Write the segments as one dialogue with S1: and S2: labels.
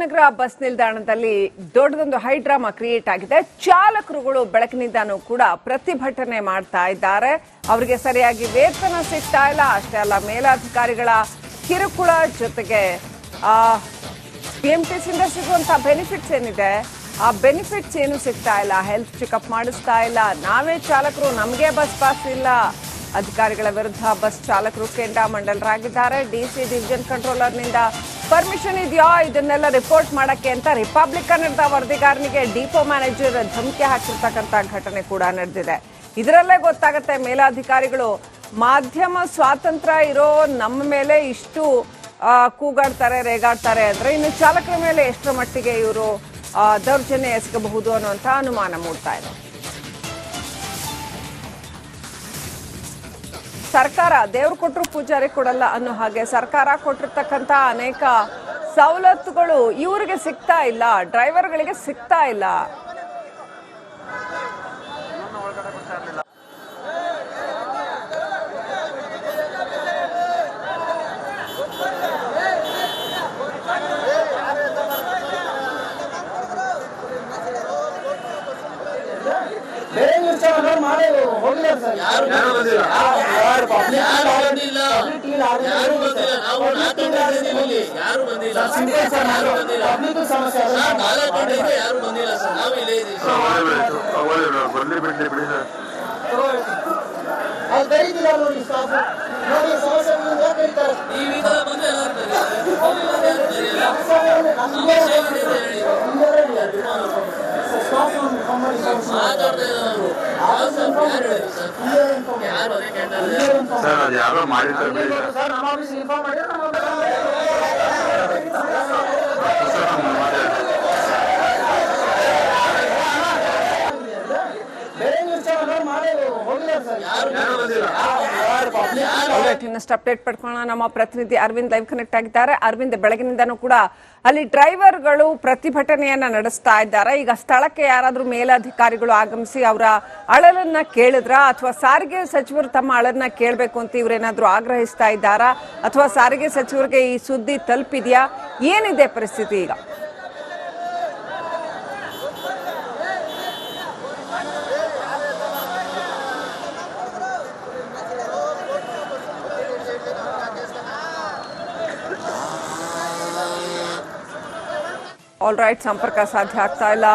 S1: ನಗರ bus ನಿಲ್ದಾಣದಲ್ಲಿ ದೊಡ್ಡದೊಂದು high drama create ಆಗಿದೆ. ಚಾಲಕರುಗಳು ಬೆಳಕಿನಿಂದಾನೂ ಕೂಡ ಪ್ರತಿಭಟನೆ ಮಾಡ್ತಾ ಇದ್ದಾರೆ. ಅವರಿಗೆ ಸರಿಯಾಗಿ ವೇತನ ಸಿಗ್ತಾ ಇಲ್ಲ. ಅಷ್ಟೇ ಅಲ್ಲ, ಮೇಲಾಧಿಕಾರಿಗಳ ಕಿರುಕುಳ ಜೊತೆಗೆ ಬಿಎಂಟಿಸಿಯಿಂದ ಸಿಗುವಂತಹ ಬೆನಿಫಿಟ್ಸ್ ಏನಿದೆ ಆ ಬೆನಿಫಿಟ್ಸ್ ಏನು ಸಿಗ್ತಾ ಇಲ್ಲ. ಹೆಲ್ತ್ ಚೆಕಪ್ ಮಾಡಿಸ್ತಾ ಇಲ್ಲ. ನಾವೇ ಚಾಲಕರು, ನಮಗೆ ಬಸ್ ಪಾಸ್ ಇಲ್ಲ. ಅಧಿಕಾರಿಗಳ ವಿರುದ್ಧ ಬಸ್ ಚಾಲಕರು ಕೆಂಡಾಮಂಡಲರಾಗಿದ್ದಾರೆ. ಡಿಸಿ ಡಿವಿಷನ್ ಕಂಟ್ರೋಲರ್ನಿಂದ ಪರ್ಮಿಷನ್ ಇದೆಯಾ ಇದನ್ನೆಲ್ಲ ರಿಪೋರ್ಟ್ ಮಾಡಕ್ಕೆ ಅಂತ ರಿಪಬ್ಲಿಕನ್ ವರದಿಗಾರನಿಗೆ ಡಿಪೋ ಮ್ಯಾನೇಜರ್ ಧಮಕಿ ಹಾಕಿರ್ತಕ್ಕಂಥ ಘಟನೆ ಕೂಡ ನಡೆದಿದೆ. ಇದರಲ್ಲೇ ಗೊತ್ತಾಗುತ್ತೆ ಮೇಲಾಧಿಕಾರಿಗಳು ಮಾಧ್ಯಮ ಸ್ವಾತಂತ್ರ್ಯ ಇರೋ ನಮ್ಮ ಮೇಲೆ ಇಷ್ಟು ಕೂಗಾಡ್ತಾರೆ, ರೇಗಾಡ್ತಾರೆ ಅಂದ್ರೆ ಇನ್ನು ಚಾಲಕರ ಮೇಲೆ ಎಷ್ಟರ ಮಟ್ಟಿಗೆ ಇವರು ದೌರ್ಜನ್ಯ ಎಸಗಬಹುದು ಅನ್ನುವಂಥ ಅನುಮಾನ ಮೂಡ್ತಾ ಇದೆ. ಸರ್ಕಾರ ದೇವ್ರು ಕೊಟ್ಟರು ಪೂಜಾರಿ ಕೊಡಲ್ಲ ಅನ್ನೋ ಹಾಗೆ ಸರ್ಕಾರ ಕೊಟ್ಟಿರ್ತಕ್ಕಂಥ ಅನೇಕ ಸವಲತ್ತುಗಳು ಇವರಿಗೆ ಸಿಗ್ತಾ ಇಲ್ಲ, ಡ್ರೈವರ್ಗಳಿಗೆ ಸಿಗ್ತಾ ಇಲ್ಲ.
S2: ಯಾರೋ ಮಾಡಿರ್ತಾರೆ.
S1: ಇನ್ನಷ್ಟು ಅಪ್ಡೇಟ್ ಪಡ್ಕೊಳ್ಳೋಣ. ನಮ್ಮ ಪ್ರತಿನಿಧಿ ಅರವಿಂದ್ ಲೈವ್ ಕನೆಕ್ಟ್ ಆಗಿದ್ದಾರೆ. ಅರವಿಂದ್, ಬೆಳಗಿನಿಂದನೂ ಕೂಡ ಅಲ್ಲಿ ಡ್ರೈವರ್ಗಳು ಪ್ರತಿಭಟನೆಯನ್ನ ನಡೆಸ್ತಾ ಇದ್ದಾರೆ. ಈಗ ಸ್ಥಳಕ್ಕೆ ಯಾರಾದ್ರೂ ಮೇಲಾಧಿಕಾರಿಗಳು ಆಗಮಿಸಿ ಅವರ ಅಳಲನ್ನ ಕೇಳಿದ್ರ ಅಥವಾ ಸಾರಿಗೆ ಸಚಿವರು ತಮ್ಮ ಅಳಲನ್ನ ಕೇಳಬೇಕು ಅಂತ ಇವರೇನಾದ್ರೂ ಆಗ್ರಹಿಸ್ತಾ ಇದ್ದಾರಾ ಅಥವಾ ಸಾರಿಗೆ ಸಚಿವರಿಗೆ ಈ ಸುದ್ದಿ ತಲುಪಿದ್ಯಾ? ಏನಿದೆ ಪರಿಸ್ಥಿತಿ ಈಗ? ಆಲ್ ರೈಟ್, ಸಂಪರ್ಕ ಸಾಧ್ಯ ಆಗ್ತಾ ಇಲ್ಲ.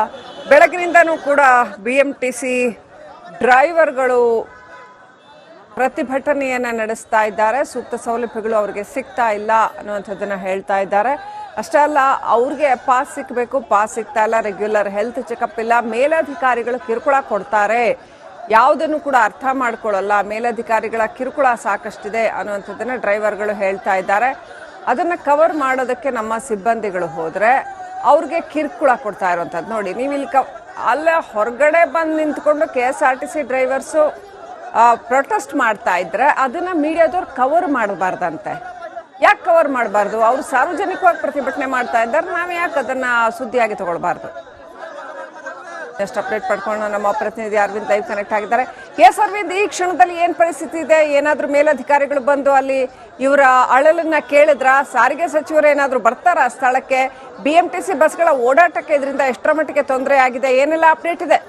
S1: ಬೆಳಗಿನಿಂದನೂ ಕೂಡ ಬಿಎಂಟಿಸಿ ಡ್ರೈವರ್ಗಳು ಪ್ರತಿಭಟನೆಯನ್ನ ನಡೆಸ್ತಾ ಇದ್ದಾರೆ. ಸೂಕ್ತ ಸೌಲಭ್ಯಗಳು ಅವರಿಗೆ ಸಿಗ್ತಾ ಇಲ್ಲ ಅನ್ನುವಂಥದ್ದನ್ನ ಹೇಳ್ತಾ ಇದ್ದಾರೆ. ಅಷ್ಟೇ ಅಲ್ಲ, ಅವ್ರಿಗೆ ಪಾಸ್ ಸಿಕ್ಕಬೇಕು, ಪಾಸ್ ಸಿಗ್ತಾ ಇಲ್ಲ. ರೆಗ್ಯುಲರ್ ಹೆಲ್ತ್ ಚೆಕಪ್ ಇಲ್ಲ. ಮೇಲಾಧಿಕಾರಿಗಳು ಕಿರುಕುಳ ಕೊಡ್ತಾರೆ, ಯಾವುದನ್ನು ಕೂಡ ಅರ್ಥ ಮಾಡ್ಕೊಳ್ಳಲ್ಲ. ಮೇಲಾಧಿಕಾರಿಗಳ ಕಿರುಕುಳ ಸಾಕಷ್ಟಿದೆ ಅನ್ನುವಂಥದ್ದನ್ನ ಡ್ರೈವರ್ಗಳು ಹೇಳ್ತಾ ಇದ್ದಾರೆ. ಅದನ್ನ ಕವರ್ ಮಾಡೋದಕ್ಕೆ ನಮ್ಮ ಸಿಬ್ಬಂದಿಗಳು ಹೋದ್ರೆ ಅವ್ರಿಗೆ ಕಿರುಕುಳ ಕೊಡ್ತಾ ಇರುವಂಥದ್ದು ನೋಡಿ. ನೀವು ಇಲ್ಲಿ ಅಲ್ಲೇ ಹೊರಗಡೆ ಬಂದು ನಿಂತ್ಕೊಂಡು KSRTC ಡ್ರೈವರ್ಸು ಪ್ರೊಟೆಸ್ಟ್ ಮಾಡ್ತಾ ಇದ್ರೆ ಅದನ್ನ ಮೀಡಿಯಾದವ್ರು ಕವರ್ ಮಾಡಬಾರ್ದಂತೆ. ಯಾಕೆ ಕವರ್ ಮಾಡಬಾರ್ದು? ಅವರು ಸಾರ್ವಜನಿಕವಾಗಿ ಪ್ರತಿಭಟನೆ ಮಾಡ್ತಾ ಇದ್ದಾರೆ, ನಾವು ಯಾಕೆ ಅದನ್ನ ಸುದ್ದಿಯಾಗಿ ತಗೊಳ್ಬಾರ್ದು? ಎಷ್ಟು ಅಪ್ಡೇಟ್ ಪಡ್ಕೊಂಡು ನಮ್ಮ ಪ್ರತಿನಿಧಿ ಅರವಿಂದ್ ಲೈವ್ ಕನೆಕ್ಟ್ ಆಗಿದ್ದಾರೆ. ಎಸ್ ಅರವಿಂದ್, ಈ ಕ್ಷಣದಲ್ಲಿ ಏನ್ ಪರಿಸ್ಥಿತಿ ಇದೆ? ಏನಾದ್ರೂ ಮೇಲಧಿಕಾರಿಗಳು ಬಂದು ಅಲ್ಲಿ ಇವರ ಅಳಲನ್ನ ಕೇಳಿದ್ರ? ಸಾರಿಗೆ ಸಚಿವರು ಏನಾದ್ರೂ ಬರ್ತಾರ ಸ್ಥಳಕ್ಕೆ? ಬಿಎಂಟಿಸಿ ಬಸ್ಗಳ ಓಡಾಟಕ್ಕೆ ಇದರಿಂದ ಎಷ್ಟರ ಮಟ್ಟಿಗೆ ತೊಂದರೆ ಆಗಿದೆ? ಏನೆಲ್ಲ ಅಪ್ಡೇಟ್ ಇದೆ?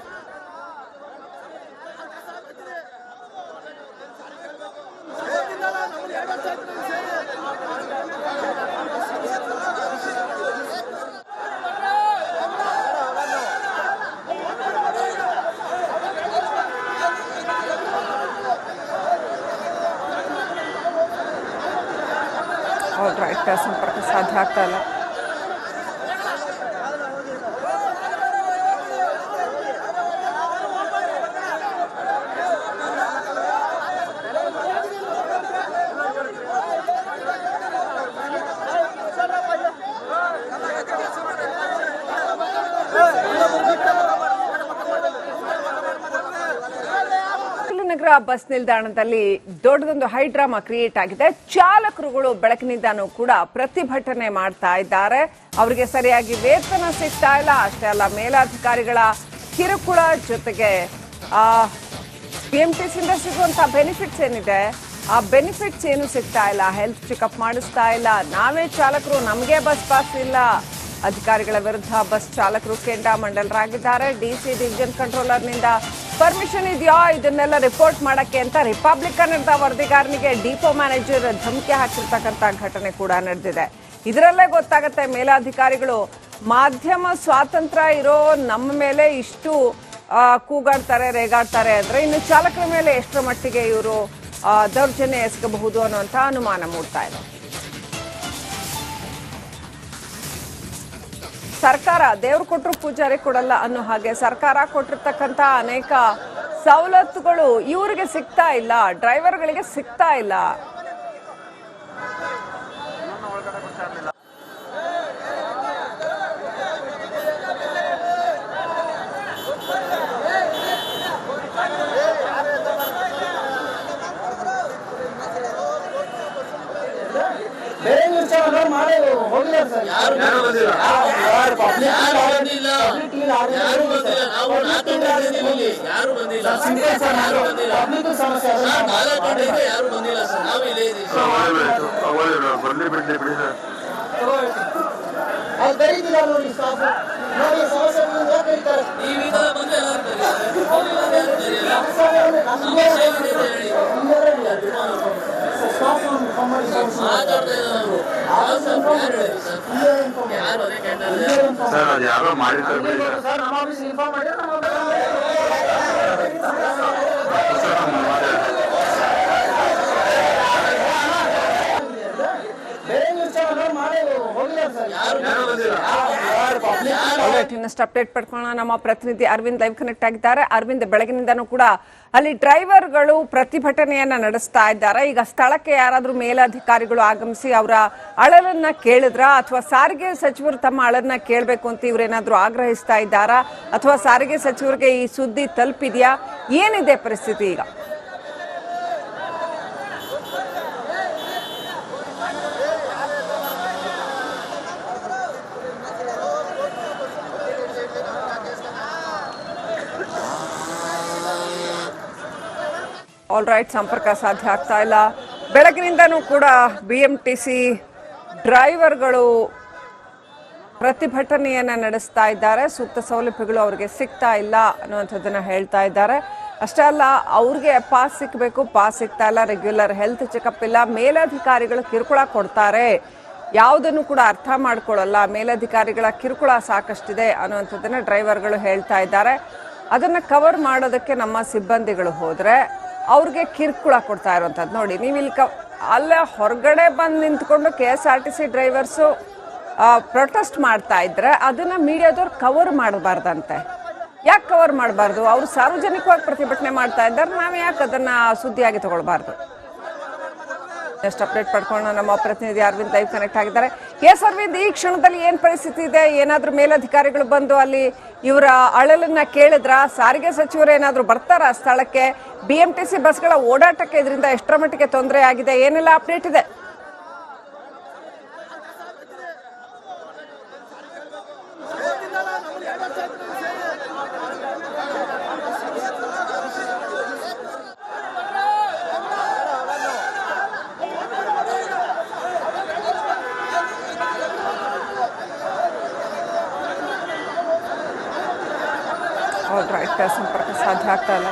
S1: ಆಲ್ ರೈಟ್, ಸಂಪರ್ಕ ಸಾಧ್ಯ ಆಗ್ತಾ ಇಲ್ಲ. ನಗರ ಬಸ್ ನಿಲ್ದಾಣದಲ್ಲಿ ದೊಡ್ಡದೊಂದು ಹೈಡ್ರಾಮಾ ಕ್ರಿಯೇಟ್ ಆಗಿದೆ. ಚಾಲಕರುಗಳು ಬೆಳಕಿನಿಂದಾನೂ ಕೂಡ ಪ್ರತಿಭಟನೆ ಮಾಡ್ತಾ ಇದ್ದಾರೆ. ಅವರಿಗೆ ಸರಿಯಾಗಿ ವೇತನ ಸಿಗ್ತಾ ಇಲ್ಲ. ಅಷ್ಟೇ ಅಲ್ಲ, ಮೇಲಾಧಿಕಾರಿಗಳ ಕಿರುಕುಳ ಜೊತೆಗೆ ಬಿಎಂಟಿಸಿಯಿಂದ ಸಿಗುವಂತಹ ಬೆನಿಫಿಟ್ಸ್ ಏನಿದೆ ಆ ಬೆನಿಫಿಟ್ಸ್ ಏನು ಸಿಗ್ತಾ ಇಲ್ಲ. ಹೆಲ್ತ್ ಚೆಕಪ್ ಮಾಡಿಸ್ತಾ ಇಲ್ಲ. ನಾವೇ ಚಾಲಕರು, ನಮಗೆ ಬಸ್ ಪಾಸ್ ಇಲ್ಲ. ಅಧಿಕಾರಿಗಳ ವಿರುದ್ಧ ಬಸ್ ಚಾಲಕರು ಕೆಂಡಾಮಂಡಲರಾಗಿದ್ದಾರೆ. ಡಿಸಿ ಡಿವಿಷನ್ ಕಂಟ್ರೋಲರ್ನಿಂದ ಪರ್ಮಿಷನ್ ಇದೆಯಾ ಇದನ್ನೆಲ್ಲ ರಿಪೋರ್ಟ್ ಮಾಡಕ್ಕೆ ಅಂತ ರಿಪಬ್ಲಿಕನ್ ವರದಿಗಾರನಿಗೆ ಡಿಪೋ ಮ್ಯಾನೇಜರ್ ಧಮಕಿ ಹಾಕಿರ್ತಕ್ಕಂಥ ಘಟನೆ ಕೂಡ ನಡೆದಿದೆ. ಇದರಲ್ಲೇ ಗೊತ್ತಾಗುತ್ತೆ ಮೇಲಾಧಿಕಾರಿಗಳು ಮಾಧ್ಯಮ ಸ್ವಾತಂತ್ರ್ಯ ಇರೋ ನಮ್ಮ ಮೇಲೆ ಇಷ್ಟು ಕೂಗಾಡ್ತಾರೆ, ರೇಗಾಡ್ತಾರೆ ಅಂದ್ರೆ ಇನ್ನು ಚಾಲಕರ ಮೇಲೆ ಎಷ್ಟರ ಮಟ್ಟಿಗೆ ಇವರು ದೌರ್ಜನ್ಯ ಎಸಗಬಹುದು ಅನ್ನುವಂಥ ಅನುಮಾನ ಮೂಡ್ತಾ ಇದೆ. ಸರ್ಕಾರ ದೇವ್ರು ಕೊಟ್ಟರು ಪೂಜಾರಿ ಕೊಡಲ್ಲ ಅನ್ನೋ ಹಾಗೆ ಸರ್ಕಾರ ಕೊಟ್ಟಿರ್ತಕ್ಕಂಥ ಅನೇಕ ಸವಲತ್ತುಗಳು ಇವರಿಗೆ ಸಿಗ್ತಾ ಇಲ್ಲ, ಡ್ರೈವರ್ಗಳಿಗೆ ಸಿಗ್ತಾ ಇಲ್ಲ.
S2: ಯಾರೋ ಮಾಡಿರ್ತಾರೆ.
S1: ಇನ್ನಷ್ಟು ಅಪ್ಡೇಟ್ ಪಡ್ಕೊಳ್ಳೋಣ. ನಮ್ಮ ಪ್ರತಿನಿಧಿ ಅರವಿಂದ್ ಲೈವ್ ಕನೆಕ್ಟ್ ಆಗಿದ್ದಾರೆ. ಅರವಿಂದ್, ಬೆಳಗಿನಿಂದನೂ ಕೂಡ ಅಲ್ಲಿ ಡ್ರೈವರ್ಗಳು ಪ್ರತಿಭಟನೆಯನ್ನ ನಡೆಸ್ತಾ ಇದ್ದಾರೆ. ಈಗ ಸ್ಥಳಕ್ಕೆ ಯಾರಾದ್ರೂ ಮೇಲಧಿಕಾರಿಗಳು ಆಗಮಿಸಿ ಅವರ ಅಳಲನ್ನ ಕೇಳಿದ್ರ ಅಥವಾ ಸಾರಿಗೆ ಸಚಿವರು ತಮ್ಮ ಅಳನ್ನ ಕೇಳಬೇಕು ಅಂತ ಇವರೇನಾದ್ರೂ ಆಗ್ರಹಿಸ್ತಾ ಇದ್ದಾರಾ ಅಥವಾ ಸಾರಿಗೆ ಸಚಿವರಿಗೆ ಈ ಸುದ್ದಿ ತಲುಪಿದ್ಯಾ? ಏನಿದೆ ಪರಿಸ್ಥಿತಿ ಈಗ? ಆಲ್ ರೈಟ್, ಸಂಪರ್ಕ ಸಾಧ್ಯ ಆಗ್ತಾ ಇಲ್ಲ. ಬೆಳಗಿನಿಂದನೂ ಕೂಡ BMTC ಡ್ರೈವರ್ಗಳು ಪ್ರತಿಭಟನೆಯನ್ನ ನಡೆಸ್ತಾ ಇದ್ದಾರೆ. ಸೂಕ್ತ ಸೌಲಭ್ಯಗಳು ಅವರಿಗೆ ಸಿಗ್ತಾ ಇಲ್ಲ ಅನ್ನುವಂಥದ್ದನ್ನ ಹೇಳ್ತಾ ಇದ್ದಾರೆ. ಅಷ್ಟೇ ಅಲ್ಲ, ಅವ್ರಿಗೆ ಪಾಸ್ ಸಿಕ್ಕಬೇಕು, ಪಾಸ್ ಸಿಗ್ತಾ ಇಲ್ಲ, ರೆಗ್ಯುಲರ್ ಹೆಲ್ತ್ ಚೆಕಪ್ ಇಲ್ಲ, ಮೇಲಧಿಕಾರಿಗಳು ಕಿರುಕುಳ ಕೊಡ್ತಾರೆ, ಯಾವುದನ್ನು ಕೂಡ ಅರ್ಥ ಮಾಡ್ಕೊಳ್ಳಲ್ಲ, ಮೇಲಧಿಕಾರಿಗಳ ಕಿರುಕುಳ ಸಾಕಷ್ಟಿದೆ ಅನ್ನುವಂಥದ್ದನ್ನ ಡ್ರೈವರ್ಗಳು ಹೇಳ್ತಾ ಇದ್ದಾರೆ. ಅದನ್ನ ಕವರ್ ಮಾಡೋದಕ್ಕೆ ನಮ್ಮ ಸಿಬ್ಬಂದಿಗಳು ಹೋದ್ರೆ ಅವ್ರಿಗೆ ಕಿರುಕುಳ ಕೊಡ್ತಾ ಇರುವಂಥದ್ದು ನೋಡಿ. ನೀವು ಇಲ್ಲಿ ಅಲ್ಲೇ ಹೊರಗಡೆ ಬಂದು ನಿಂತ್ಕೊಂಡು KSRTC ಡ್ರೈವರ್ಸು ಪ್ರೊಟೆಸ್ಟ್ ಮಾಡ್ತಾ ಇದ್ರೆ ಅದನ್ನ ಮೀಡಿಯಾದವ್ರು ಕವರ್ ಮಾಡಬಾರ್ದಂತೆ. ಯಾಕೆ ಕವರ್ ಮಾಡಬಾರ್ದು? ಅವರು ಸಾರ್ವಜನಿಕವಾಗಿ ಪ್ರತಿಭಟನೆ ಮಾಡ್ತಾ ಇದ್ದಾರೆ, ನಾವು ಯಾಕೆ ಅದನ್ನ ಸುದ್ದಿಯಾಗಿ ತಗೊಳ್ಬಾರ್ದು? ನೆಕ್ಸ್ಟ್ ಅಪ್ಡೇಟ್ ಪಡ್ಕೊಂಡು ನಮ್ಮ ಪ್ರತಿನಿಧಿ ಅರವಿಂದ್ ಲೈವ್ ಕನೆಕ್ಟ್ ಆಗಿದ್ದಾರೆ. ಎಸ್ ಅರವಿಂದ್, ಈ ಕ್ಷಣದಲ್ಲಿ ಏನ್ ಪರಿಸ್ಥಿತಿ ಇದೆ? ಏನಾದ್ರೂ ಮೇಲಧಿಕಾರಿಗಳು ಬಂದು ಅಲ್ಲಿ ಇವರ ಅಳಲನ್ನ ಕೇಳಿದ್ರ? ಸಾರಿಗೆ ಸಚಿವರು ಏನಾದ್ರೂ ಬರ್ತಾರ ಸ್ಥಳಕ್ಕೆ? BMTC ಬಸ್ಗಳ ಓಡಾಟಕ್ಕೆ ಇದರಿಂದ ಎಷ್ಟರ ಮಟ್ಟಿಗೆ ತೊಂದರೆ ಆಗಿದೆ? ಏನೆಲ್ಲ ಅಪ್ಡೇಟ್ ಇದೆ? ಆಲ್ ರೈಟ್, ಸಂಪರ್ಕ ಸಾಧ್ಯ ಆಗ್ತಾ ಇಲ್ಲ.